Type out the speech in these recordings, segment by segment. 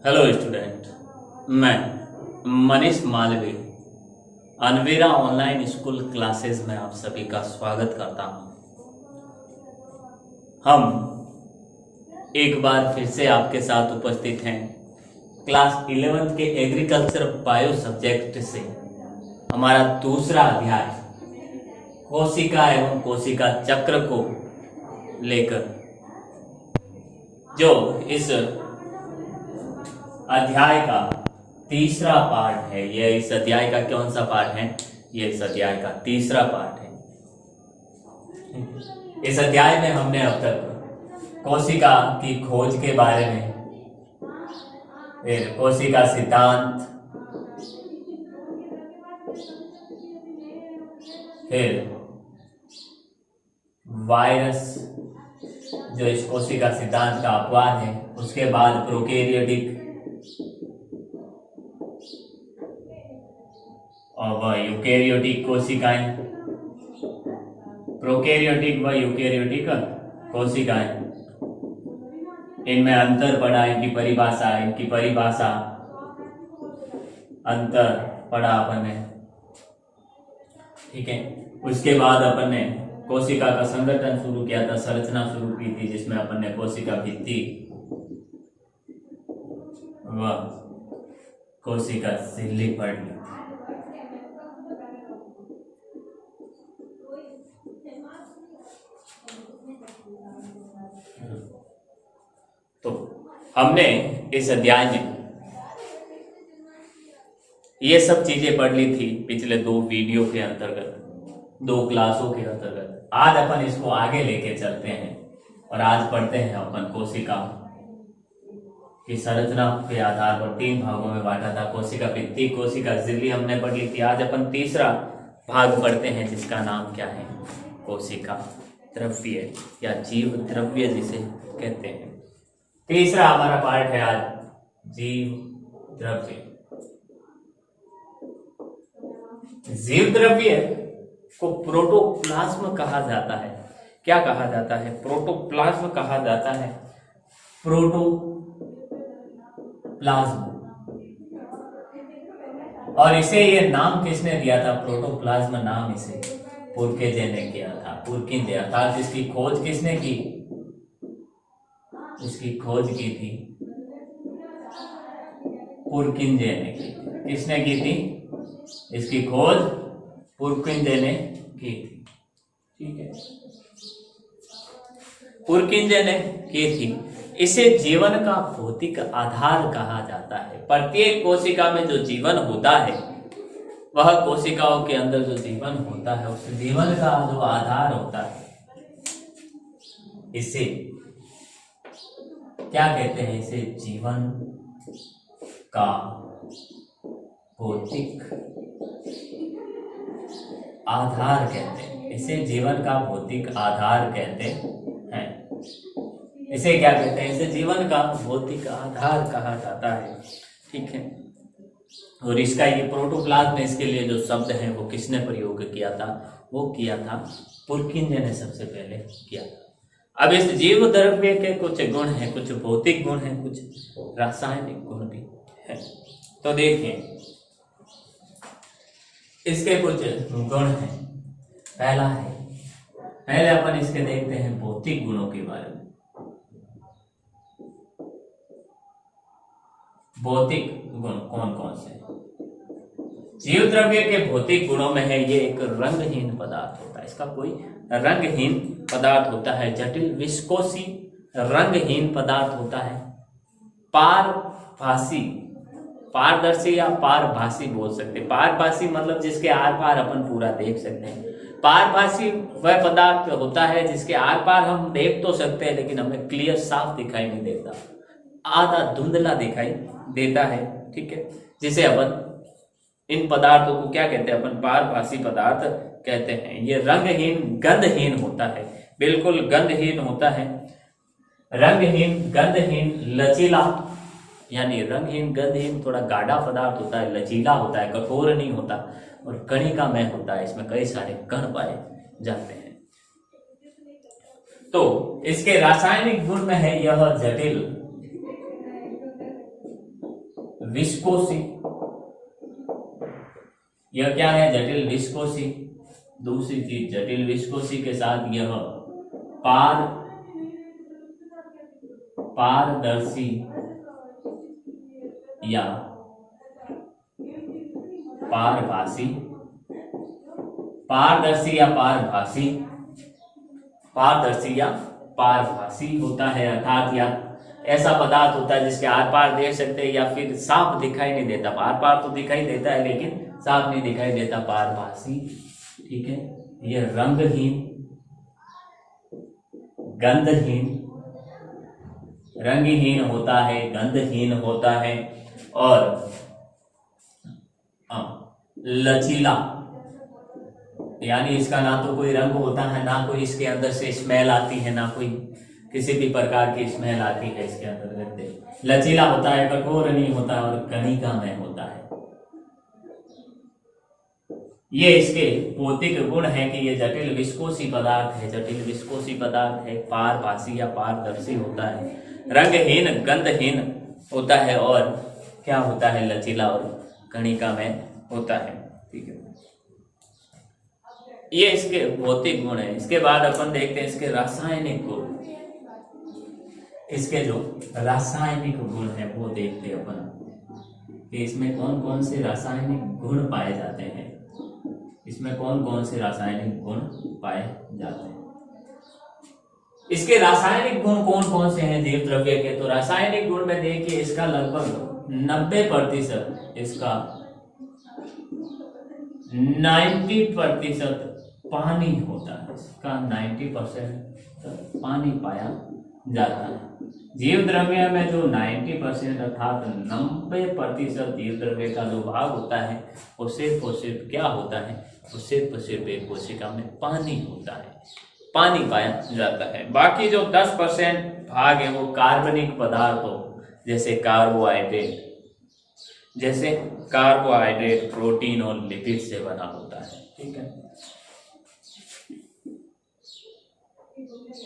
Hello student, मैं Manish Malviya Anvira online school classes में आप सभी का स्वागत करता हूं। हम एक बार फिर से आपके साथ उपस्थित हैं क्लास 11th के एग्रीकल्चर बायो सब्जेक्ट से हमारा दूसरा अध्याय कोशिका एवं कोशिका चक्र को लेकर, जो इस अध्याय का तीसरा पार्ट है। यह इस अध्याय का कौन सा पार्ट है? यह इस अध्याय का तीसरा पार्ट है। इस अध्याय में हमने अब तक कोशिका की खोज के बारे में, फिर कोशिका सिद्धांत, फिर वायरस जो इस कोशिका सिद्धांत का अपवाद है, उसके बाद प्रोकैरियोटिक और वह यूकैरियोटिक कोशिकाएं, प्रोकैरियोटिक व यूकैरियोटिक कोशिकाएं, इनमें अंतर पढ़ा, इनकी परिभाषा अंतर पढ़ा अपन ने। ठीक है, उसके बाद अपन ने कोशिका का संगठन शुरू किया था, संरचना शुरू की थी, जिसमें अपन ने कोशिका भित्ति व कोशिका झिल्ली पढ़ ली। तो हमने इस अध्याय में ये सब चीजें पढ़ ली थी पिछले 2 वीडियो के अंतर्गत, 2 क्लासों के अंतर्गत। आज अपन इसको आगे लेके चलते हैं और आज पढ़ते हैं अपन कोशिका की संरचना के आधार पर 3 भागों में बांटा था। कोशिका भित्ति, कोशिका झिल्ली हमने पढ़ ली थी। आज अपन तीसरा भाग पढ़ते हैं, जिसका नाम क्या है? कोशिका द्रव्य या जीव द्रव्य जिसे कहते हैं। तीसरा हमारा पार्ट है आज जीव द्रव्य। जीव द्रव्य को प्रोटोप्लाज्म कहा जाता है। क्या कहा जाता है? प्रोटोप्लाज्म कहा जाता है। प्रोटोप्लाज्म। और इसे ये नाम किसने दिया था? प्रोटोप्लाज्म नाम इसे पुरकेजे ने किया था, पुरकिंजे, अर्थात इसकी खोज किसने की? इसकी खोज की थी पुरकिंजे ने की। किसने की थी? इसकी खोज पुरकिंजे ने की थी। ठीक है, पुरकिंजे ने की थी। इसे जीवन का भौतिक आधार कहा जाता है। प्रत्येक कोशिका में जो जीवन होता है, वह कोशिकाओं के अंदर जो जीवन होता है, उस जीवन का जो आधार होता है, इसे क्या कहते हैं? इसे जीवन का भौतिक आधार कहते हैं। इसे जीवन का भौतिक आधार कहते हैं। इसे क्या कहते हैं? इसे जीवन का भौतिक आधार कहा जाता है। ठीक है, और इसका ये प्रोटोप्लाज्म, इसके लिए जो शब्द है वो किसने प्रयोग किया था? वो किया था पुरकिंजे ने, सबसे पहले किया था। अब इस जीव द्रव्य के कुछ गुण हैं, कुछ भौतिक गुण हैं, कुछ रासायनिक गुण भी है। तो देखिए, इसके कुछ गुण हैं। पहला है, पहले अपन इसके देखते हैं भौतिक गुणों के बारे में। भौतिक गुण कौन कौन से हैं? जीव द्रव्य के भौतिक गुणों में है, ये एक रंगहीन पदार्थ होता है। इसका कोई रंगहीन पदार्थ होता है, जटिल विस्कोसी रंगहीन पदार्थ होता है। पारभासी, पारदर्शी या पारभासी बोल सकते हैं। पारभासी मतलब जिसके आर पार अपन पूरा देख सकते हैं। पारभासी वह पदार्थ होता है जिसके आर पार हम देख तो सकते हैं, लेकिन हमें क्लियर साफ दिखाई नहीं देता, आधा धुंधला दिखाई देता है। ठीक है, जिसे अपन, इन पदार्थों को क्या कहते हैं? अपन पारभासी पदार्थ कहते हैं। ये रंगहीन गंधहीन होता है, बिल्कुल गंधहीन होता है। रंगहीन गंधहीन लचीला, यानी रंगहीन गंधहीन थोड़ा गाढ़ा पदार्थ होता है, लचीला होता है, कठोर नहीं होता, और कणिकामय होता है। इसमें कई सारे कण पाए जाते हैं। तो इसके रासायनिक गुण में है यह जटिल विस्कोसी, यह क्या है? जटिल विस्कोसी। दूसरी चीज, जटिल विस्कोसी के साथ यह पारदर्शी या पारभासी, पारदर्शी या पारभासी, पारदर्शी या पारभासी होता है। अर्थात या ऐसा पदार्थ होता है जिसके आर पार देख सकते हैं या फिर साफ दिखाई नहीं देता। आर पार तो दिखाई देता है लेकिन साफ नहीं दिखाई देता, पारभासी। ठीक है, यह रंगहीन, गंधहीन, रंगहीन होता है, गंधहीन होता है और लचीला, यानी इसका ना तो कोई रंग होता है, ना कोई इसके अंदर से स्मेल आती है, ना कोई किसी भी प्रकार की स्मेल आती है इसके अंदर। देखते लचीला होता है, कठोर नहीं होता और कणिका में होता है। ये इसके भौतिक गुण है कि ये जटिल विस्कोसी पदार्थ है, जटिल विस्कोसी पदार्थ है, पारभासी या पारदर्शी होता है, रंगहीन, गंधहीन होता है और क्या होता है? लचीला और कणिका में होता है। ठीक है, ये इसके भौतिक गुण है। इसके बाद अपन देखते हैं इसके रासायनिक गुण। इसके जो रासायनिक गुण है वो देखते हैं अपन कि इसमें कौन कौन से रासायनिक गुण पाए जाते हैं। इसमें कौन कौन से रासायनिक गुण पाए जाते हैं। इसके रासायनिक गुण कौन कौन से हैं जीव द्रव्य के? तो रासायनिक गुण में देखिए इसका लगभग 90%, इसका 90% पानी होता है। इसका 90% पानी पाया जाता है। जीव द्रव्य में जो 90% अर्थात 90% जीव द्रव्य का जो भाग होता है वो सिर्फ और सिर्फ क्या होता है? वो सिर्फ और सिर्फ एक कोशिका में पानी होता है, पानी पाया जाता है। बाकी जो 10% भाग है वो कार्बनिक पदार्थों जैसे कार्बोहाइड्रेट, प्रोटीन और लिपिड से बना होता है। ठीक है,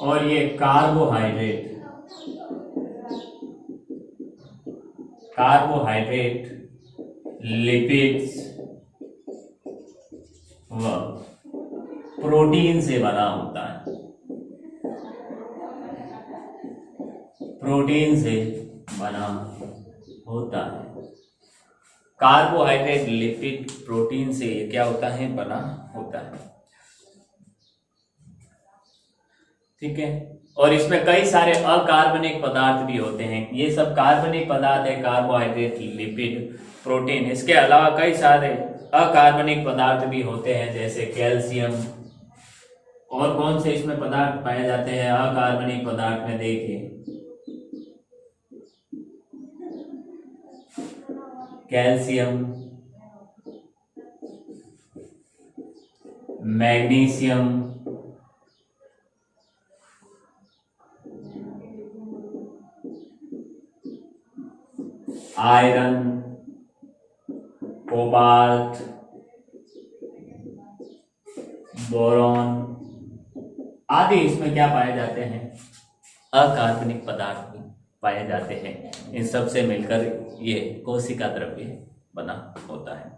और ये कार्बोहाइड्रेट, लिपिड्स व प्रोटीन से बना होता है, प्रोटीन से बना होता है। कार्बोहाइड्रेट, लिपिड, प्रोटीन से ये क्या होता है? बना होता है। ठीक है, और इसमें कई सारे अकार्बनिक पदार्थ भी होते हैं। ये सब कार्बनिक पदार्थ है, कार्बोहाइड्रेट, लिपिड, प्रोटीन। इसके अलावा कई सारे अकार्बनिक पदार्थ भी होते हैं जैसे कैल्शियम। और कौन से इसमें पदार्थ पाए जाते हैं अकार्बनिक पदार्थ में? देखिए calcium, magnesium, iron, cobalt, boron आदि इसमें क्या पाए जाते हैं? अकार्बनिक पदार्थ भी पाए जाते हैं। इन सब से मिलकर ये कोशिका द्रव्य बना होता है।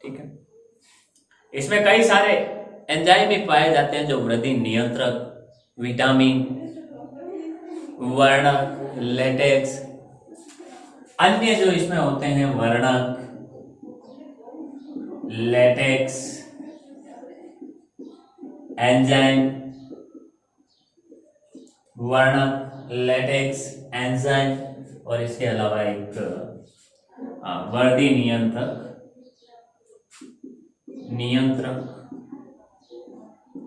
ठीक है, इसमें कई सारे एंजाइम भी पाए जाते हैं जो वृद्धि नियंत्रक, विटामिन, वर्णक, लेटेक्स, अन्य जो इसमें होते हैं वर्णक, लेटेक्स, एंजाइम, वर्णक, लेटेक्स, एंजाइम और इसके अलावा एक वर्दी नियंत्रक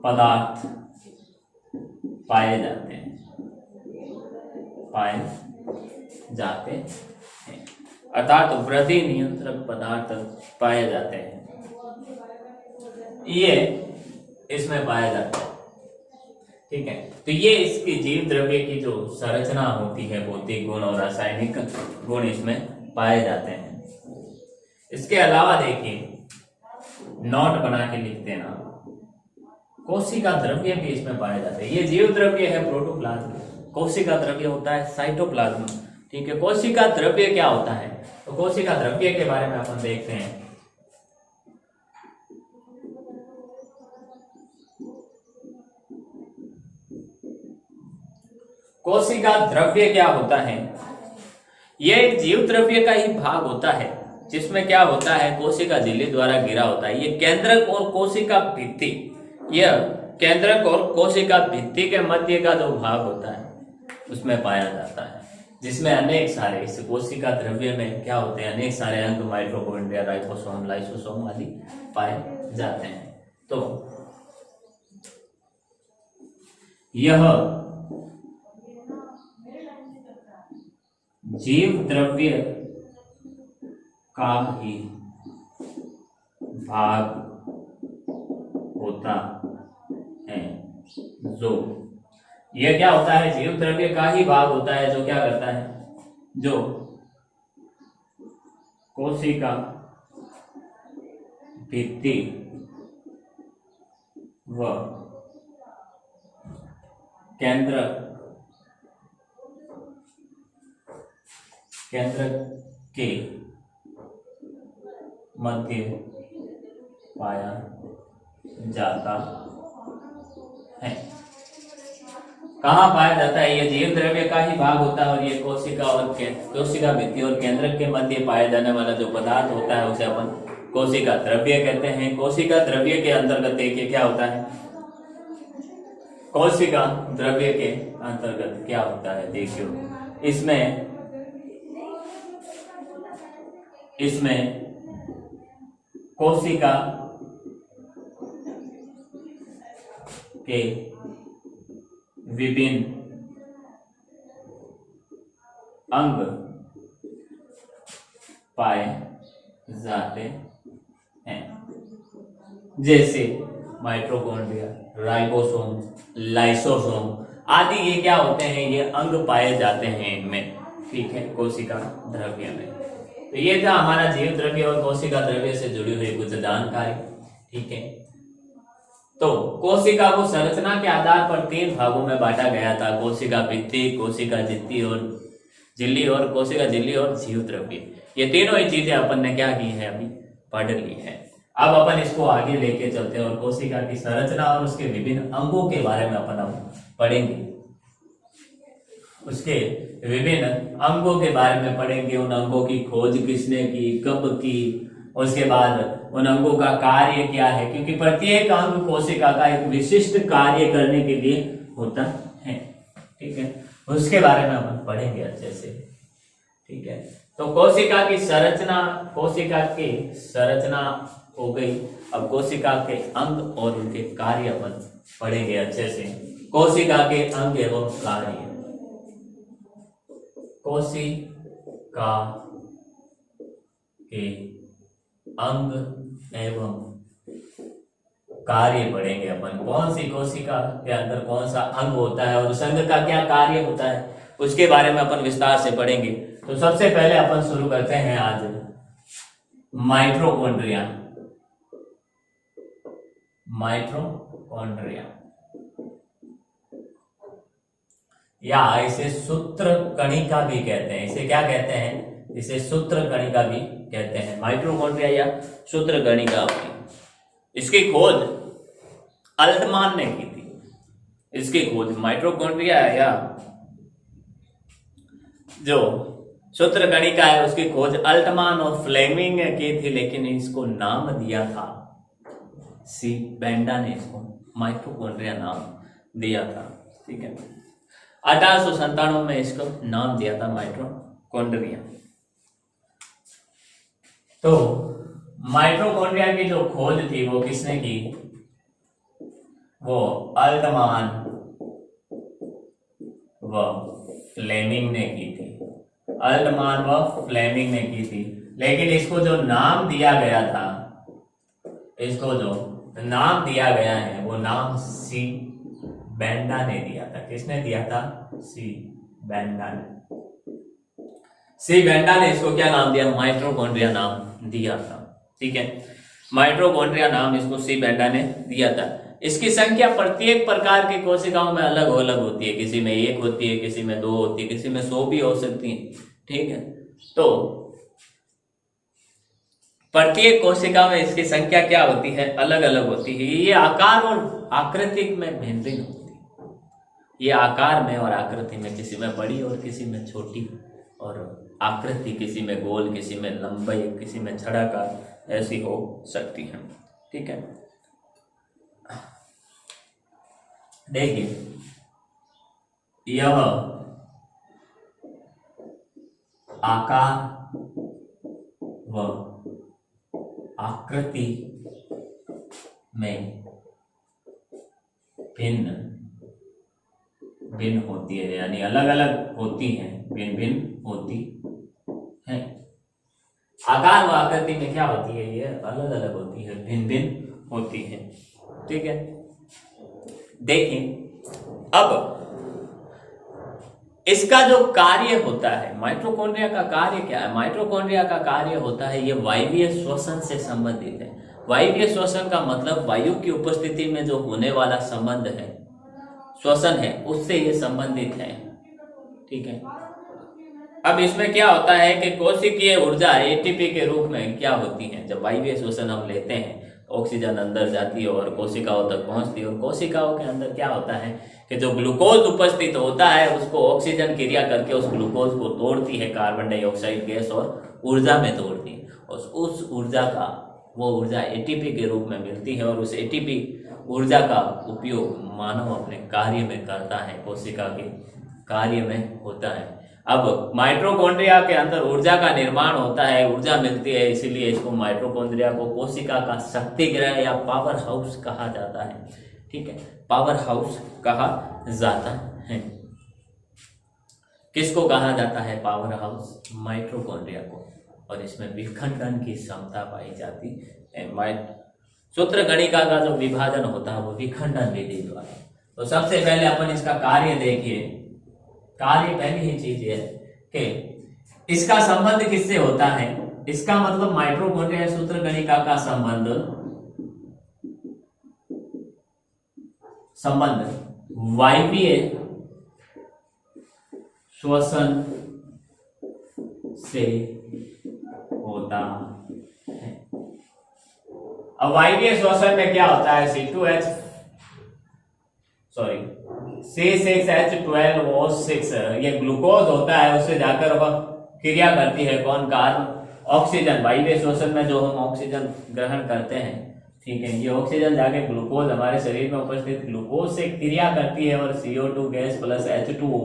पदार्थ पाए जाते हैं, अर्थात वृद्धि नियंत्रक पदार्थ पाए जाते हैं। ये इसमें पाया जाता है। ठीक है, तो ये इसकी जीव द्रव्य की जो संरचना होती है, भौतिक गुण और रासायनिक गुण इसमें पाए जाते हैं। इसके अलावा देखिए नोट बना के लिखते ना, कोशिका द्रव्य भी इसमें पाए जाते हैं। ये जीव द्रव्य है प्रोटोप्लाज्म, कोशिका द्रव्य होता है साइटोप्लाज्म। ठीक है। कोशिका द्रव्य क्या होता है? तो कोशिका द्रव्य के बारे में अपन देखते हैं। कोशिका द्रव्य क्या होता है? यह एक जीव द्रव्य का ही भाग होता है, जिसमें क्या होता है, कोशिका झिल्ली द्वारा घिरा होता है। ये केंद्रक और कोशिका भित्ति, यह केंद्रक और कोशिका भित्ति के मध्य का जो भाग होता है उसमें पाया जाता है, जिसमें अनेक सारे, इस कोशिका द्रव्य में क्या होते हैं, अनेक सारे अंग, माइटोकॉन्ड्रिया, राइबोसोम, लाइसोसोम आदि पाए जाते हैं। तो यह जीव द्रव्य का ही भाग होता है, जो यह क्या होता है, जीव द्रव्य का ही भाग होता है, जो क्या करता है, जो कोशिका भित्ति व केंद्र के मध्य पाया जाता है। कहाँ पाया जाता है? यह जीव द्रव्य का ही भाग होता है और ये कोशिका भित्ति और केंद्रक के मध्य पाया जाने वाला जो पदार्थ होता है उसे अपन कोशिका द्रव्य कहते हैं। कोशिका द्रव्य के अंतर्गत देखिए क्या होता है, कोशिका द्रव्य के अंतर्गत क्या होता है, देखियो इसमें कोशिका के विभिन्न अंग पाए जाते हैं, जैसे माइटोकॉन्ड्रिया, राइबोसोम, लाइसोसोम आदि। ये क्या होते हैं, ये अंग पाए जाते हैं इनमें, ठीक है, कोशिका द्रव्य में। तो ये था हमारा जीव द्रव्य और कोशिका द्रव्य से जुड़ी हुई कुछ जानकारी, ठीक है। तो कोशिका को संरचना के आधार पर 3 भागों में बांटा गया था, कोशिका भित्ति, कोशिका झिल्ली और कोशिका झिल्ली और जीव द्रव्य। ये तीनों ही चीजें अपन ने क्या की है, अभी पढ़ ली है। अब अपन इसको आगे लेके चलते हैं और कोशिका की संरचना और उसके विभिन्न अंगों के बारे में अपन अब पढ़ेंगे। उसके विभिन्न अंगों के बारे में पढ़ेंगे, उन अंगों की खोज किसने की, कब की, उसके बाद उन अंगों का कार्य क्या है, क्योंकि प्रत्येक अंग कोशिका का एक विशिष्ट कार्य करने के लिए होता है, ठीक है। उसके बारे में अपन पढ़ेंगे अच्छे से, ठीक है। तो कोशिका की संरचना हो गई। अब कोशिका के अंग और उनके कार्य अपन पढ़ेंगे अच्छे से। कोशिका के अंग एवं कार्य। कोशिका के अंग एवं कार्य पढ़ेंगे अपन। कौन सी कोशिका के अंदर कौन सा अंग होता है और उस अंग का क्या कार्य होता है, उसके बारे में अपन विस्तार से पढ़ेंगे। तो सबसे पहले अपन शुरू करते हैं आज माइटोकॉन्ड्रिया। या इसे सूत्र कणिका भी कहते हैं। इसे क्या कहते हैं? इसे सूत्र कणिका भी कहते हैं। माइटोकॉन्ड्रिया या सूत्र कणिका। इसकी खोज अल्टमान ने की थी। इसकी खोज माइटोकॉन्ड्रिया या जो सूत्र कणिका है उसकी खोज अल्टमान और फ्लेमिंग ने की थी, लेकिन इसको नाम दिया था सी बेंडा ने इसको माइटोकॉन्ड्रिया नाम दिया था, ठीक है। 1897 में इसको नाम दिया था माइटोकॉन्ड्रिया। तो माइटोकॉन्ड्रिया की जो खोज थी वो किसने की? वो अल्टमान व फ्लेमिंग ने की थी। अल्टमान व फ्लेमिंग ने की थी, लेकिन इसको जो नाम दिया गया था, इसको जो नाम दिया गया है वो नाम सी बेंडा ने दिया था। किसने दिया था? सी बेंडा ने। सी बेंडा ने इसको क्या नाम दिया? माइटोकॉन्ड्रिया नाम दिया था, ठीक है। माइटोकॉन्ड्रिया नाम इसको सी बेंडा ने दिया था। इसकी संख्या प्रत्येक प्रकार की कोशिकाओं में अलग अलग होती है, किसी में 1 होती है, किसी में 2 होती है, किसी में 100 भी हो सकती है। ठीक है, तो प्रत्येक कोशिका में इसकी संख्या क्या होती है, अलग अलग होती है। ये आकार और आकृति में भिन्न भिन्न होती है। ये आकार में और आकृति में किसी में बड़ी और किसी में छोटी, और आकृति किसी में गोल, किसी में लंबी, किसी में छड़ाकार, ऐसी हो सकती है। ठीक है, देखिए यह आकार व आकृति में भिन्न भिन्न होती है, यानी अलग अलग होती है, भिन्न भिन्न होती है। आकार व आकृति में क्या होती है, ये अलग अलग होती है, भिन्न भिन्न होती है। ठीक है, देखिए अब इसका जो कार्य होता है, माइटोकॉन्ड्रिया का कार्य क्या है? माइटोकॉन्ड्रिया का कार्य होता है, ये वायवीय श्वसन से संबंधित है। वायवीय श्वसन का मतलब वायु की उपस्थिति में जो होने वाला संबंध है, श्वसन है, उससे ये संबंधित है। ठीक है, अब इसमें क्या होता है कि कोशिकीय ऊर्जा एटीपी के रूप में क्या होती है, जब वायवीय श्वसन हम लेते हैं ऑक्सीजन अंदर जाती है और कोशिकाओं तक पहुंचती है, और कोशिकाओं के अंदर क्या होता है कि जो ग्लूकोज उपस्थित होता है उसको ऑक्सीजन क्रिया करके उस ग्लूकोज को तोड़ती है, कार्बन डाइऑक्साइड गैस, और ऊर्जा में तोड़ती है। उस ऊर्जा का वो ऊर्जा एटीपी के रूप में मिलती है, और उस एटीपी ऊर्जा का उपयोग मानव अपने कार्य में करता है, कोशिका के कार्य में होता है। अब माइटोकॉन्ड्रिया के अंदर ऊर्जा का निर्माण होता है, ऊर्जा मिलती है, इसीलिए इसको माइटोकॉन्ड्रिया को कोशिका का शक्ति गृह या पावर हाउस कहा जाता है। ठीक है, पावर हाउस कहा जाता है। किसको कहा जाता है पावर हाउस? माइटोकॉन्ड्रिया को। और इसमें विखंडन की क्षमता पाई जाती है। सूत्रकणिका का जो विभाजन होता है वो विखंडन विधि द्वारा। तो सबसे पहले अपन इसका कार्य देखिए। कार्य पहली ही चीज है कि इसका संबंध किससे होता है। इसका मतलब माइटोकॉन्ड्रिया सूत्रकणिका का संबंध वायवीय श्वसन से होता है। अब वायवीय श्वसन में क्या होता है, C6H12O6 ये ग्लूकोज होता है, उससे जाकर वह क्रिया करती है कौन? Carbon oxygen. वायवीय श्वसन में जो हम ऑक्सीजन ग्रहण करते हैं, ठीक है, ये ऑक्सीजन जाके ग्लूकोज हमारे शरीर में उपस्थित ग्लूकोज से क्रिया करती है और CO2 गैस प्लस H2O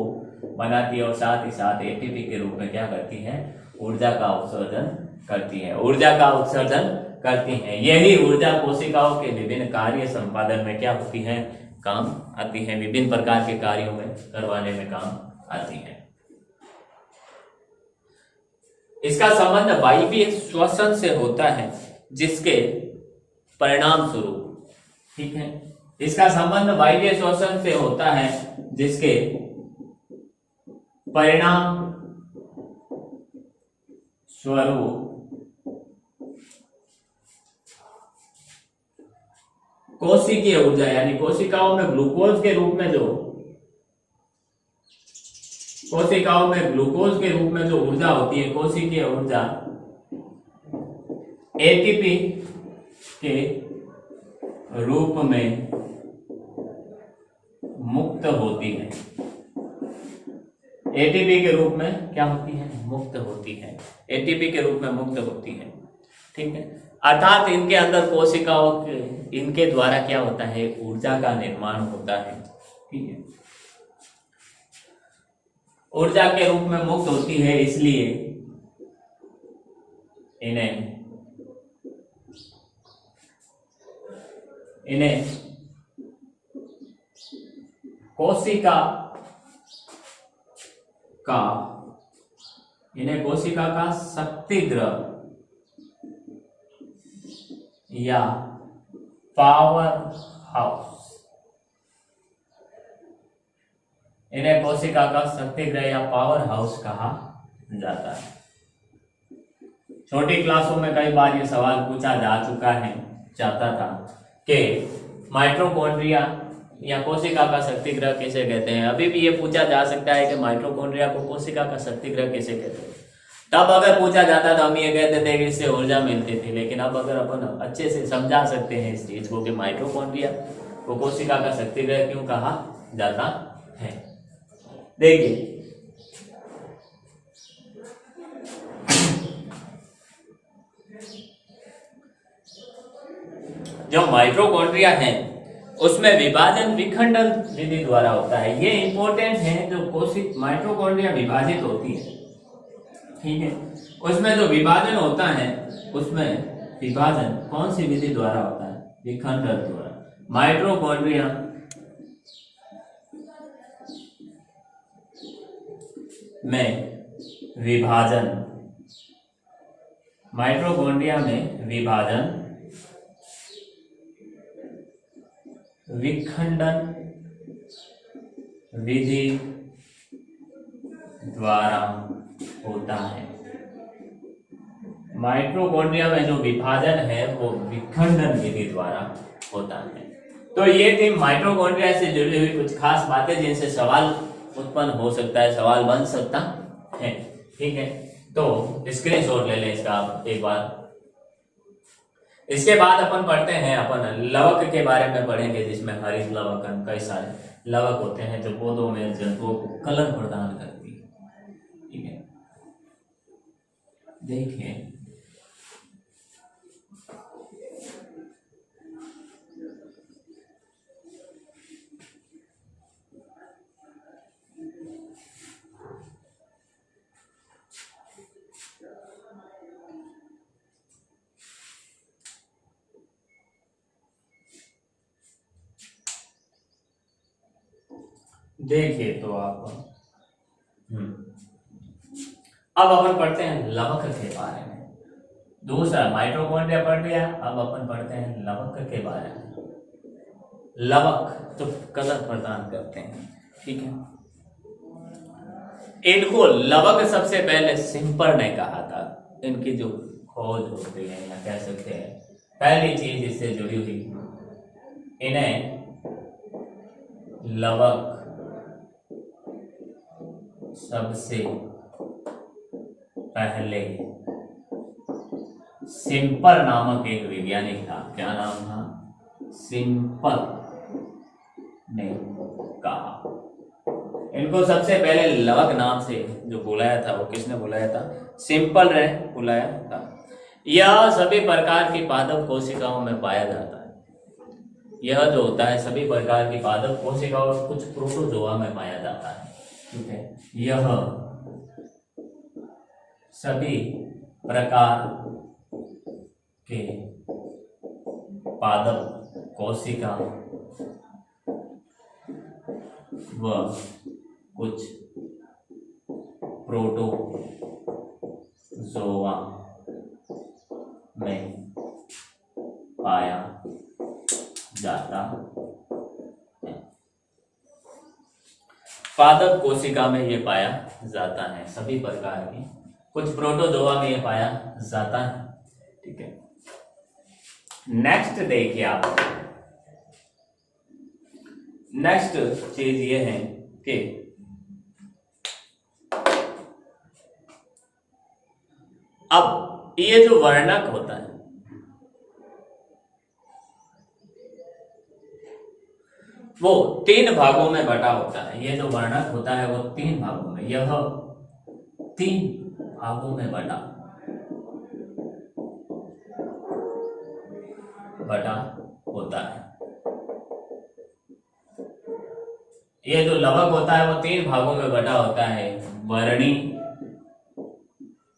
बनाती है, और साथ ही साथ एटीपी के रूप में क्या करती है? ऊर्जा का उत्सर्जन करती है। ऊर्जा का उत्सर्जन करती है। यही ऊर्जा कोशिकाओं के विभिन्न कार्य संपादन में क्या होती है? काम आती है। विभिन्न प्रकार के कार्यों में करवाने में काम आती है। इसका संबंध वायवीय श्वसन से होता है, जिसके परिणाम स्वरूप, ठीक है, इसका संबंध वायवीय श्वसन से होता है जिसके परिणाम स्वरूप कोशिकीय ऊर्जा, यानी कोशिकाओं में ग्लूकोज के रूप में जो ऊर्जा होती है, कोशिकीय ऊर्जा एटीपी के रूप में मुक्त होती है। एटीपी के रूप में क्या होती है? मुक्त होती है। एटीपी के रूप में मुक्त होती है, ठीक है। अर्थात इनके अंदर कोशिकाओं के इनके द्वारा क्या होता है? ऊर्जा का निर्माण होता है, ठीक है। ऊर्जा के रूप में मुक्त होती है, इसलिए इन्हें कोशिका का शक्तिगृह या पावर हाउस, इन्हें कोशिका का शक्तिगृह या पावर हाउस कहा जाता है। छोटी क्लासों में कई बार ये सवाल पूछा जाता था कि माइटोकॉन्ड्रिया या कोशिका का शक्तिग्रह किसे कहते हैं। अभी भी ये पूछा जा सकता है कि माइटोकॉन्ड्रिया को कोशिका का शक्तिग्रह किसे कहते हैं। तब अगर पूछा जाता तो हम ये कहते थे कि इससे ऊर्जा मिलती थी, लेकिन अब अगर अपन अच्छे से समझा सकते हैं इस चीज को कि माइटोकॉन्ड्रिया को कोशिका का शक्तिग्रह क्यों कहा जाता है। देखिए, जो माइटोकॉन्ड्रिया है उसमें विभाजन विखंडन विधि द्वारा होता है। ये इंपॉर्टेंट है, जो कोशिक माइटोकॉन्ड्रिया विभाजित होती है, ठीक है, उसमें जो विभाजन होता है उसमें विभाजन कौन सी विधि द्वारा होता है, विखंडन द्वारा। माइटोकॉन्ड्रिया में विभाजन, माइटोकॉन्ड्रिया में विभाजन विखंडन विधि द्वारा होता है। माइटोकॉन्ड्रिया में जो विभाजन है वो विखंडन विधि द्वारा होता है। तो ये थी माइटोकॉन्ड्रिया से जुड़ी हुई कुछ खास बातें जिनसे सवाल उत्पन्न हो सकता है, सवाल बन सकता है, ठीक है। तो स्क्रीनशॉट ले लें इसका आप एक बार। इसके बाद अपन पढ़ते हैं, अपन लवक के बारे में पढ़ेंगे, जिसमें हरित लवक, कई सारे लवक होते हैं जो पौधों में जंतुओं को कलर प्रदान करती है, ठीक है। देखिए, देखिए तो आप अब अपन पढ़ते हैं लवक के बारे में। दूसरा माइटोकॉन्ड्रिया पढ़ लिया, अब अपन पढ़ते हैं लवक के बारे में। लवक तो कलर प्रदान करते हैं, ठीक है। इनको लवक सबसे पहले सिंपर ने कहा था। इनकी जो खोज होती है या कह सकते हैं पहली चीज इससे जुड़ी हुई, इन्हें लवक सबसे पहले सिंपल नामक एक वैज्ञानिक था। क्या नाम था? सिंपल ने कहा। इनको सबसे पहले लवक नाम से जो बुलाया था, वो किसने बुलाया था? सिंपल ने बुलाया था। यह सभी प्रकार की पादप कोशिकाओं में पाया जाता है। यह जो होता है सभी प्रकार की पादप कोशिकाओं और कुछ प्रोटोजोआ में पाया जाता है, ठीक है। यह सभी प्रकार के पादप कोशिका व कुछ प्रोटोजोआ में पाया जाता है। पादप कोशिका में ये पाया जाता है, सभी प्रकार की। कुछ प्रोटोजोआ में ये पाया जाता है, ठीक है। नेक्स्ट देखिए आप, नेक्स्ट चीज ये है कि अब ये जो वर्णक होता है वो 3 भागों में बटा होता है। ये जो वर्णक होता है वो 3 भागों में, यह 3 भागों में बटा होता है। ये जो लवक होता है वो 3 भागों में बटा होता है। वर्णी,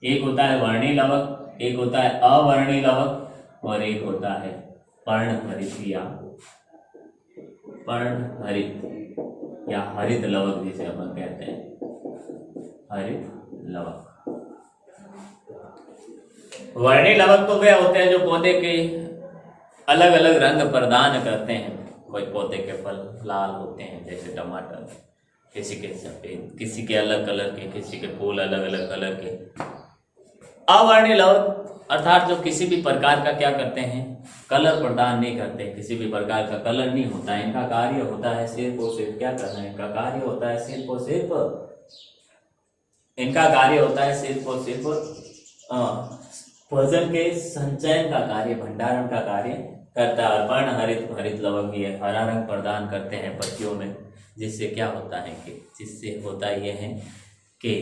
एक होता है वर्णी लवक, एक होता है अवर्णी लवक और एक होता है पर्णहरित या पर्णहरित या हरित लवक, जिसे अपन कहते हैं हरित लवक। वर्णी लवक तो वे होते हैं जो पौधे के अलग अलग रंग प्रदान करते हैं। कोई पौधे के फल लाल होते हैं जैसे टमाटर, किसी के सफेद, किसी के अलग कलर के, किसी के फूल अलग अलग कलर के। अवर्णीय लवक अर्थात जो किसी भी प्रकार का क्या करते हैं, कलर प्रदान नहीं करते, किसी भी प्रकार का कलर नहीं होता है। इनका कार्य होता है सिर्फ और सिर्फ क्या करना है, इनका कार्य होता है सिर्फ और सिर्फ, इनका कार्य होता है सिर्फ और सिर्फ भोजन के संचयन का कार्य, भंडारण का कार्य करता है। वर्ण हरित हरित लवक भी है, हरा रंग प्रदान करते हैं पत्तियों में, जिससे क्या होता है कि जिससे होता यह है कि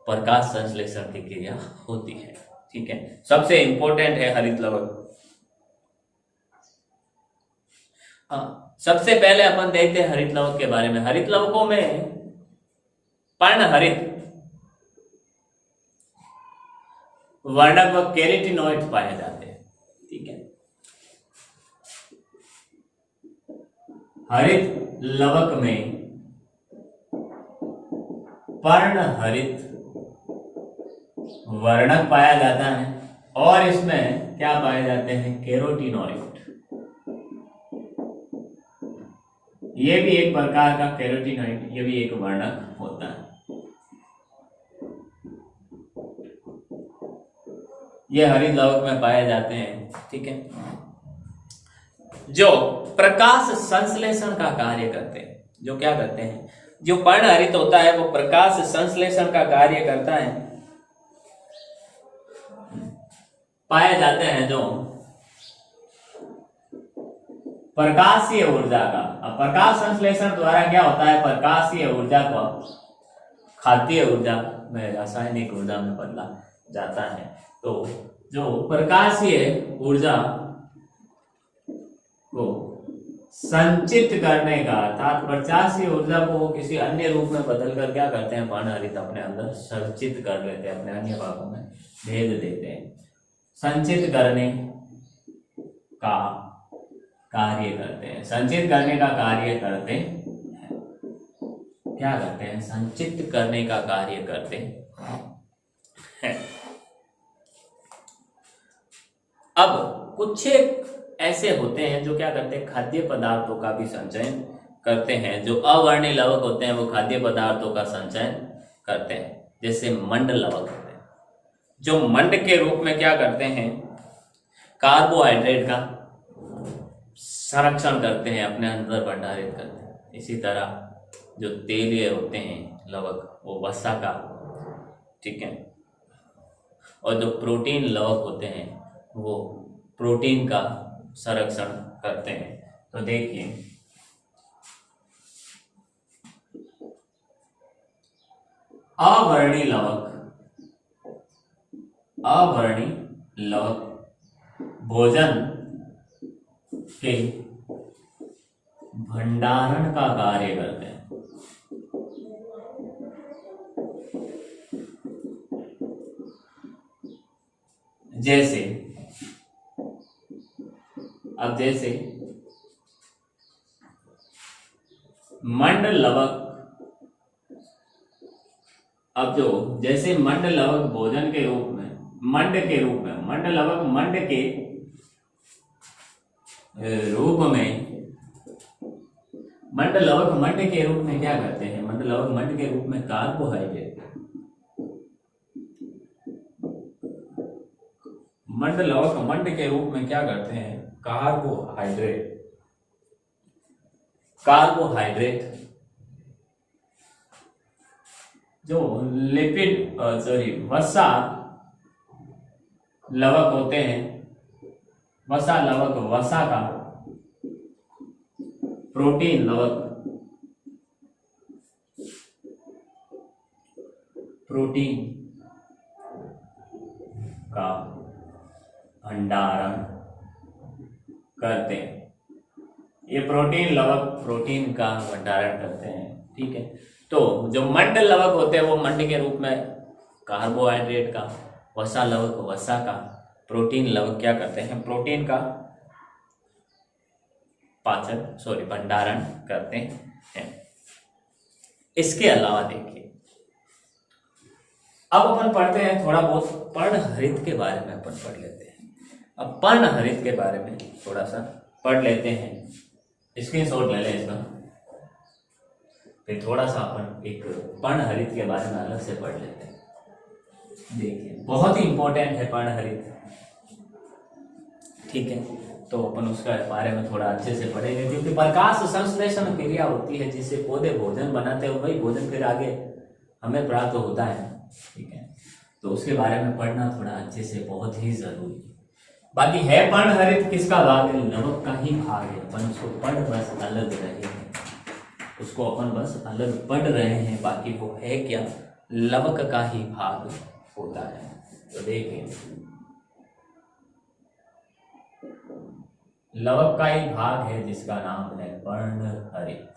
प्रकाश संश्लेषण की क्रिया होती है। ठीक है, सबसे इंपॉर्टेंट है हरित लवक। सबसे पहले अपन देखते हैं हरित लवक के बारे में। हरित लवकों में पर्ण हरित वर्णक व कैरोटीनॉइड पाए जाते हैं। ठीक है, हरित लवक में पर्ण हरित वर्णक पाया जाता है और इसमें क्या पाए जाते हैं, कैरोटीनॉइड। ये भी एक प्रकार का कैरोटीनॉइड, ये भी एक वर्णक होता है। ये हरित लवक में पाए जाते हैं। ठीक है, जो प्रकाश संश्लेषण का कार्य करते हैं, जो क्या करते हैं, जो पर्ण हरित होता है वो प्रकाश संश्लेषण का कार्य करता है। पाए जाते हैं जो प्रकाशीय ऊर्जा का, अब प्रकाश संश्लेषण द्वारा क्या होता है, प्रकाशीय ऊर्जा को खाद्य ऊर्जा में, रासायनिक ऊर्जा में बदला जाता है। तो जो प्रकाशीय ऊर्जा को संचित करने का, अर्थात प्रकाशीय ऊर्जा को वो किसी अन्य रूप में बदल कर क्या करते हैं, पर्ण हरित अपने अंदर संचित कर लेते हैं, अपने अन्य भागों में भेज देते हैं। संचित करने का कार्य करते हैं, संचित करने का कार्य करते हैं, क्या करते हैं, संचित करने का कार्य करते हैं। अब कुछ ऐसे होते हैं जो क्या करते हैं, खाद्य पदार्थों का भी संचयन करते हैं। जो अवर्णीय लवक होते हैं वो खाद्य पदार्थों का संचयन करते हैं, जैसे मंड लवक होते हैं, जो मंड के रूप में क्या करते हैं, कार्बोहाइड्रेट का संरक्षण करते हैं, अपने अंदर भंडारित करते हैं। इसी तरह जो तेलीय होते हैं लवक वो वसा का, ठीक है, और जो प्रोटीन लवक होते हैं वो प्रोटीन का संरक्षण करते हैं। तो देखिए, अवर्णीय लवक, अवर्णीय लवक भोजन के भंडारण का कार्य करते हैं। जैसे अब जैसे मंड लवक, अब जो जैसे मंड लवक भोजन के रूप में, मंड के रूप में, मंड लवक मंड के रूप में, मंड लवक मंड के रूप में क्या करते हैं, मंड लवक मंड के रूप में कार्बोहाइड्रेट, मंड लवक मंड के रूप में क्या करते हैं, कार्बोहाइड्रेट, कार्बोहाइड्रेट जो लिपिड वसा लवक होते हैं, वसा लवक वसा का, प्रोटीन लवक प्रोटीन का भंडारण करते हैं। ये प्रोटीन लवक प्रोटीन का भंडारण करते हैं। ठीक है, तो जो मंड लवक होते हैं वो मंड के रूप में कार्बोहाइड्रेट का, वसा लवक वसा का, प्रोटीन लवक क्या करते हैं, प्रोटीन का भंडारण करते हैं। इसके अलावा देखिए, अब अपन पढ़ते हैं थोड़ा बहुत पर्ण हरित के बारे में, अपन पढ़ लेते हैं। अब पर्ण हरित के बारे में थोड़ा सा पढ़ लेते हैं, स्क्रीनशॉट ले लें इसका, फिर थोड़ा सा अपन एक पर्ण हरित के बारे में अलग से पढ़ लेते हैं। देखिए बहुत ही इंपॉर्टेंट है पर्णहरित, ठीक है। तो अपन उसके बारे में थोड़ा अच्छे से पढ़ेंगे, क्योंकि प्रकाश संश्लेषण क्रिया होती है जिससे पौधे भोजन बनाते हैं, वही भोजन फिर आगे हमें प्राप्त होता है, ठीक है। तो उसके बारे में पढ़ना थोड़ा अच्छे से बहुत ही जरूरी है। बाकी है पर्णहरित किसका भाग है, लवक का ही भाग है। अपन उसको पढ़ बस अलग रहे हैं, उसको अपन बस अलग पढ़ रहे हैं, बाकी वो है क्या, लवक का ही भाग होता है। तो देखिए लवक का ही भाग है जिसका नाम है पर्णहरित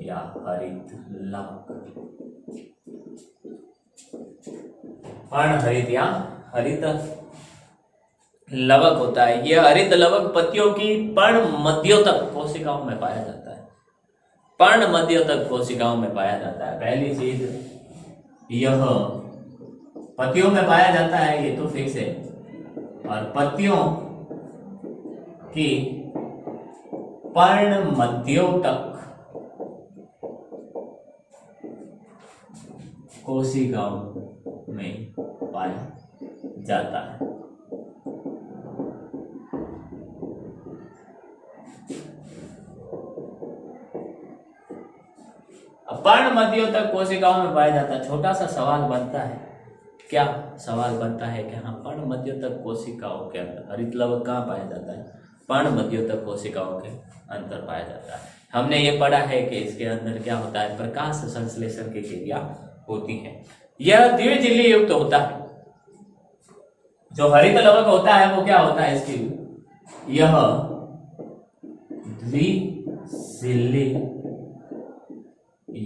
या हरित लवक। पर्णहरित या हरित लवक होता है। यह हरित लवक पत्तियों की पर्ण मध्योतक कोशिकाओं में पाया जाता है। पर्ण मध्योतक कोशिकाओं में पाया जाता है। पहली चीज यह पत्तियों में पाया जाता है, ये तो फिक्स है। और पत्तियों की पर्ण मध्योतक कोशिकाओं में पाया जाता है। पर्ण मध्योतक कोशिकाओं में पाया जाता है। छोटा सा सवाल बनता है, क्या सवाल बनता है कि हाँ पर्ण मध्योतक कोशिकाओं के अंदर हरित लवक कहाँ पाया जाता है, पर्ण मध्योतक कोशिकाओं के अंदर पाया जाता है। हमने ये पढ़ा है कि इसके अंदर क्या होता है, प्रकाश संश्लेषण की क्रिया होती है। यह द्विझिल्ली युक्त होता है। जो हरित लवक होता है वो क्या होता है, इसकी यह द्विझिल्ली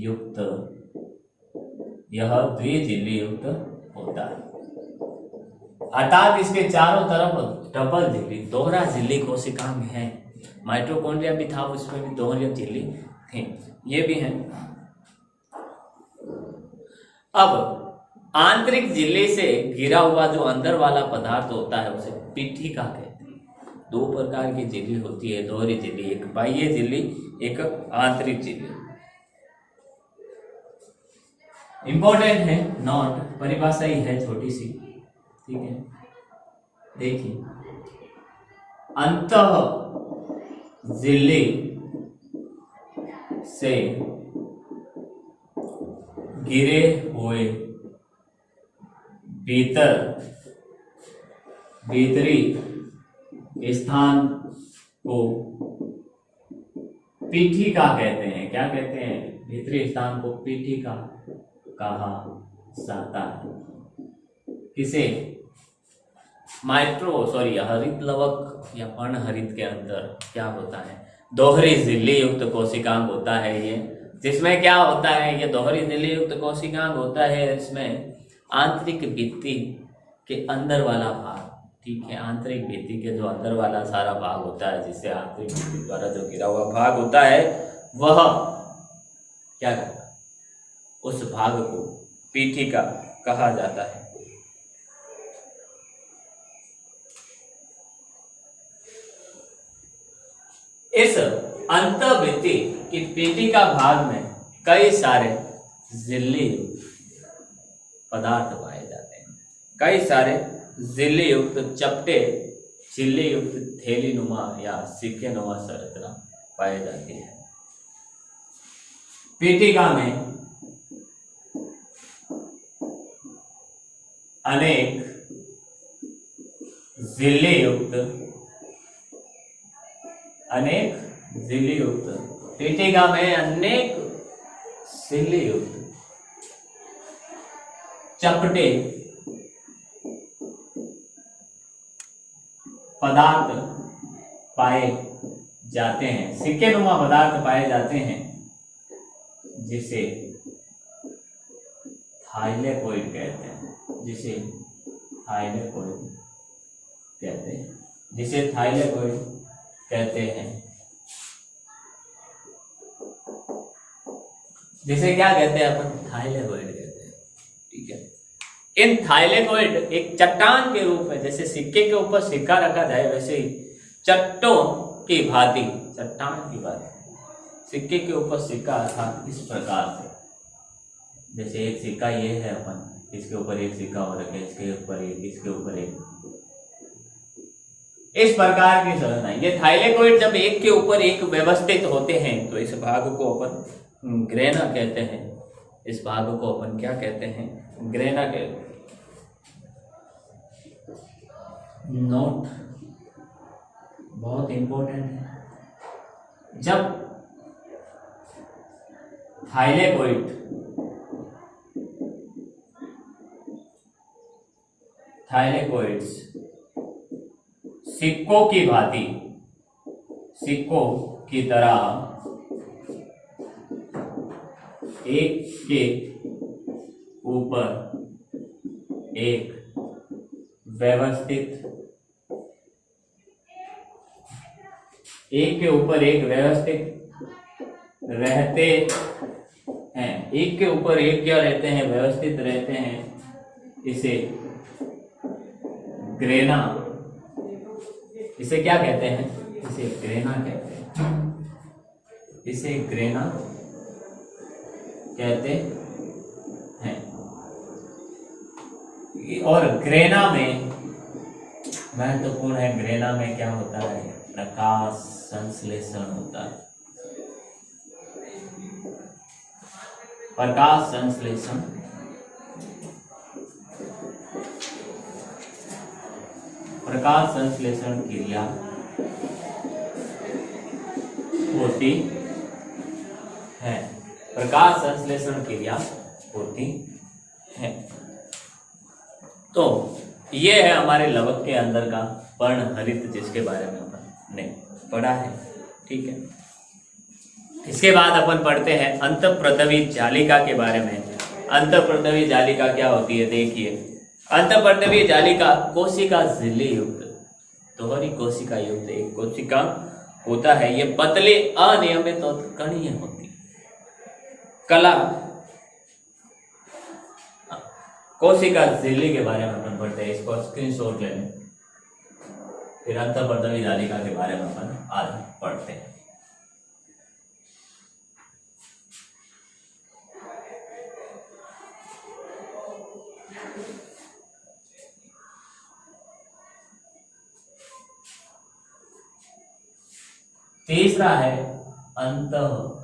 युक्त, यह द्विझिल्ली युक्त होता है। अर्थात इसके चारों तरफ डबल झिल्ली, दोहरा झिल्ली कोशिकाएं हैं। माइटोकॉन्ड्रिया भी था, उसमें भी दोहरी झिल्ली थी, ये भी है। अब आंतरिक झिल्ली से घिरा हुआ जो अंदर वाला पदार्थ होता है उसे पीठिका कहते हैं। दो प्रकार की झिल्ली होती है, दोहरी झिल्ली, एक बाह्य झिल्ली, एक आंतरिक झिल्ली। इंपॉर्टेंट है, नॉट परिभाषा ही है छोटी सी, ठीक है। देखिए अंतः झिल्ली से घिरे हुए भीतरी स्थान को पीठिका कहते हैं। क्या कहते हैं, भीतरी स्थान को पीठिका कहा जाता है। किसे, हरित लवक या पर्णहरित के अंदर क्या होता है, दोहरी झिल्ली युक्त कोशिकांग होता है ये, जिसमें क्या होता है, ये दोहरी झिल्ली युक्त कोशिकांग होता है। इसमें आंतरिक भित्ति के अंदर वाला भाग, ठीक है, आंतरिक भित्ति के जो अंदर वाला सारा भाग होता है, जिससे आंतरिक भित्ति द्वारा जो घिरा हुआ भाग होता है, वह क्या करता है, उस भाग को पीठिका कहा जाता है। इस अंतःभित्ति की पीठिका भाग में कई सारे झिल्ली पदार्थ पाए जाते हैं। कई सारे झिल्ली युक्त चपटे, झिल्ली युक्त थैली नुमा या सिक्के नुमा संरचना पाई जाती है। पीठिका में अनेक झिल्ली युक्त पीठिका में अनेक झिल्ली युक्त चपटे पदार्थ पाए जाते हैं, सिक्के नुमा पदार्थ पाए जाते हैं, जिसे थाइलेकोइड कहते हैं। जिसे थाइलेकोइड कहते हैं। जिसे क्या कहते हैं अपन, थाइलेकोइड कहते हैं, ठीक है। इन थाइलेकोइड एक चट्टान के रूप में, जैसे सिक्के के ऊपर सिक्का रखा जाए वैसे ही चट्टों की भांति, चट्टान की भांति सिक्के के ऊपर सिक्का, अर्थात इस प्रकार से, जैसे एक सिक्का ये है अपन, इसके ऊपर एक सिक्का और रखे, इसके ऊपर एक, इसके ऊपर एक, इस प्रकार की संरचना। ये थाइलेकोइड जब एक के ऊपर एक व्यवस्थित होते हैं तो इस भाग को अपन ग्रेना कहते हैं। इस भाग को अपन क्या कहते हैं? ग्रेना कहते हैं। नोट बहुत इंपॉर्टेंट है। जब थाइलेकोइड्स सिक्कों की भांति, सिक्कों की तरह एक के ऊपर एक व्यवस्थित, एक के ऊपर एक व्यवस्थित रहते हैं, एक के ऊपर एक क्या रहते हैं? व्यवस्थित रहते हैं। इसे ग्रेना, इसे क्या कहते हैं? इसे ग्रेना कहते हैं। इसे ग्रेना कहते हैं। और ग्रेना में महत्वपूर्ण है, ग्रेना में क्या होता है? प्रकाश संश्लेषण होता है। प्रकाश संश्लेषण क्रिया होती है। प्रकाश संश्लेषण क्रिया होती है। तो ये है हमारे लवक के अंदर का पर्णहरित, जिसके बारे में हमने पढ़ा है। ठीक है, इसके बाद अपन पढ़ते हैं अंतःप्रदवी जालिका के बारे में। अंतःप्रदवी जालिका क्या होती है? देखिए, अंतःप्रदवी जालिका कोशिका झिल्ली युक्त, दोहरी कोशिका युक्त एक कोशिका होता है। ये पतले अनियमित और कणीय होती कला। कोशिका झिल्ली के बारे में अपन पढ़ते हैं, इसको स्क्रीनशॉट ले लें। फिर अंतःप्रदवी जालिका के बारे में अपन आज पढ़ते हैं। तीसरा है अंतःप्रद्रवी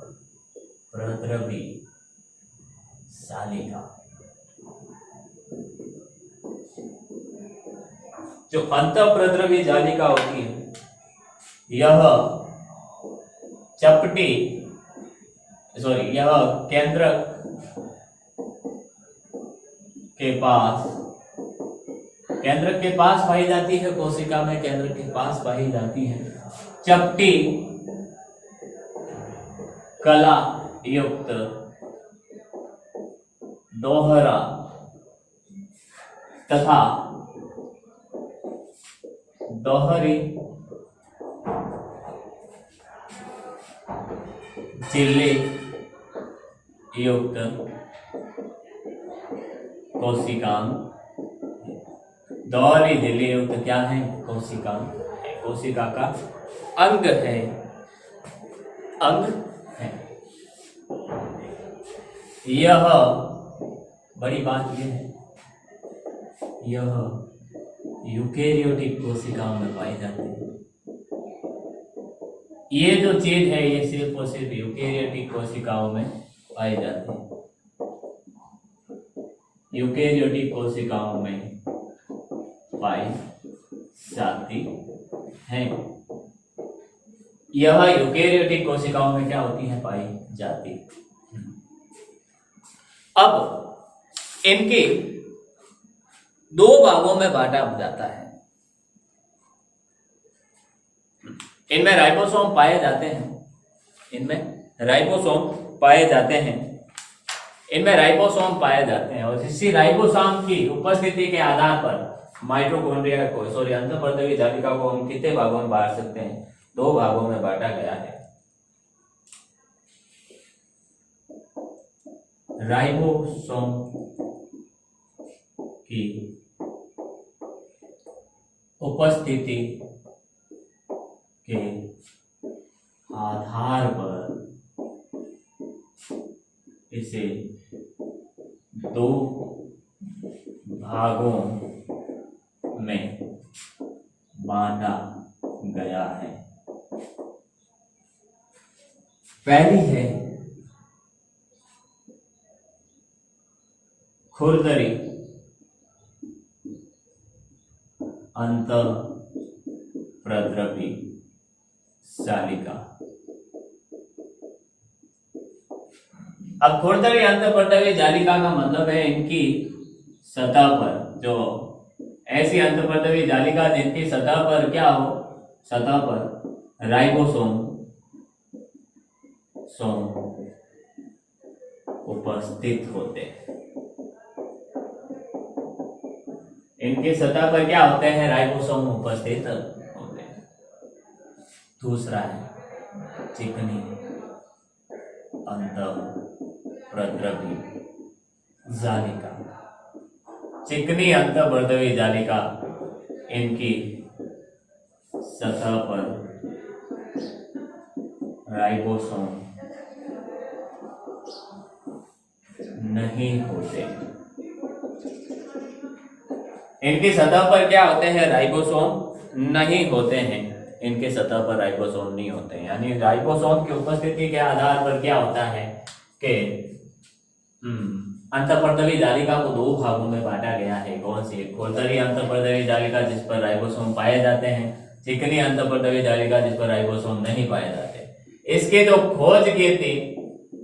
जालिका। जो अंतःप्रद्रवी जालिका होती है, यह यह केंद्रक के पास पाई जाती है। कोशिका में केंद्र के पास पाई जाती है। चपटी कला युक्त दोहरा तथा दोहरी झिल्ली युक्त कोशिकांग। दोहरी झिल्ली युक्त क्या है? कोशिकांग। कोशिका का अंग है, अंग है। यह बड़ी बात यह है, यह यूकेरियोटिक कोशिकाओं में पाई जाती है। ये जो चीज है ये सिर्फ और सिर्फ यूकेरियोटिक कोशिकाओं में पाई जाती है। यूकेरियोटिक कोशिकाओं में पाई जाती है। यह यूकेरियोटिक कोशिकाओं में क्या होती है? पाई जाती। अब इनके दो भागों में बांटा जाता है। इनमें राइबोसोम पाए जाते हैं। इनमें राइबोसोम पाए जाते हैं। इनमें राइबोसोम पाए जाते हैं और इसी राइबोसोम की उपस्थिति के आधार पर माइटोकॉन्ड्रिया को अंतःप्रद्रवी जालिका को हम कितने भागों में बांट सकते हैं? दो भागों में बांटा गया है। राइबोसोम की उपस्थिति के आधार पर इसे दो भागों में बांटा गया है। पहली है खुरदरी अंतःप्रद्रवी जालिका। अब खुरदरी अंतःप्रद्रवी जालिका का मतलब है इनकी सतह पर, जो ऐसी अंतःप्रद्रवी जालिका जिनकी सतह पर क्या हो, सतह पर राइबोसोम उपस्थित होते हैं। इनकी सतह पर क्या होते हैं, राइबोसोम उपस्थित होते हैं। दूसरा है चिकनी अंतःप्रद्रवी जालिका। चिकनी अंतःप्रद्रवी जालिका इनकी सतह पर राइबोसोम नहीं होते। इनकी सतह पर क्या होते हैं, राइबोसोम नहीं होते हैं। इनके सतह पर राइबोसोम नहीं होते हैं, यानी राइबोसोम की उपस्थिति के आधार पर क्या होता है कि अंतःप्रद्रवी जालिका को दो भागों में बांटा गया है। कौन सी? खुरदरी अंतःप्रद्रवी जालिका जिस पर राइबोसोम पाए जाते हैं, चिकनी अंतःप्रद्रवी जालिका जिस पर राइबोसोम नहीं पाए जाते। इसके जो खोज की थी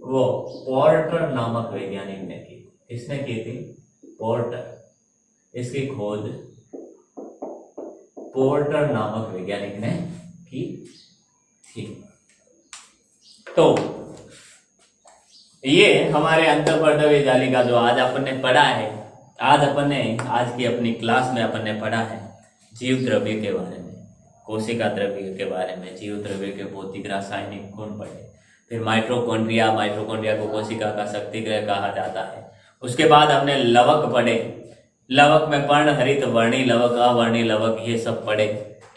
वो पोर्टर नामक वैज्ञानिक ने की। किसने की थी? पोर्टर। इसकी खोज पोर्टर नामक वैज्ञानिक ने की थी। तो ये हमारे अंतःप्रद्रवी जालिका जो आज अपन ने पढ़ा है, आज की अपनी क्लास में अपन ने पढ़ा है जीव द्रव्य के बारे में, कोशिका द्रव्य के बारे में, जीव द्रव्य के भौतिक रासायनिक गुण पढ़े। फिर माइटोकॉन्ड्रिया को कोशिका का शक्तिगृह कहा जाता है। उसके बाद हमने लवक पढ़े। लवक में पर्णहरित, वर्णी लवक, अवर्णी लवक, ये सब पढ़े।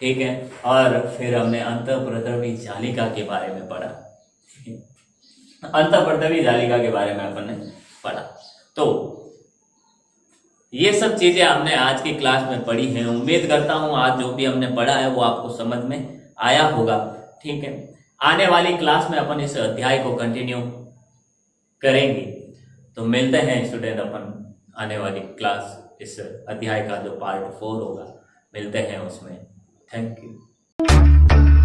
ठीक है। और फिर हमने अंतःप्रद्रवी जालिका के बारे में पढ़ा। अंतःप्रद्रवी जालिका के बारे में अपन ने पढ़ा। तो ये सब चीजें हमने आज की क्लास में पढ़ी हैं। उम्मीद करता हूं आज जो भी हमने पढ़ा है वो आपको समझ में आया होगा। ठीक है। आने वाली क्लास में अपन इस अध्याय को कंटिन्यू करेंगे। तो मिलते हैं स्टूडेंट अपन आने वाली क्लास, इस अध्याय का जो पार्ट 4 होगा, मिलते हैं उसमें। Thank you.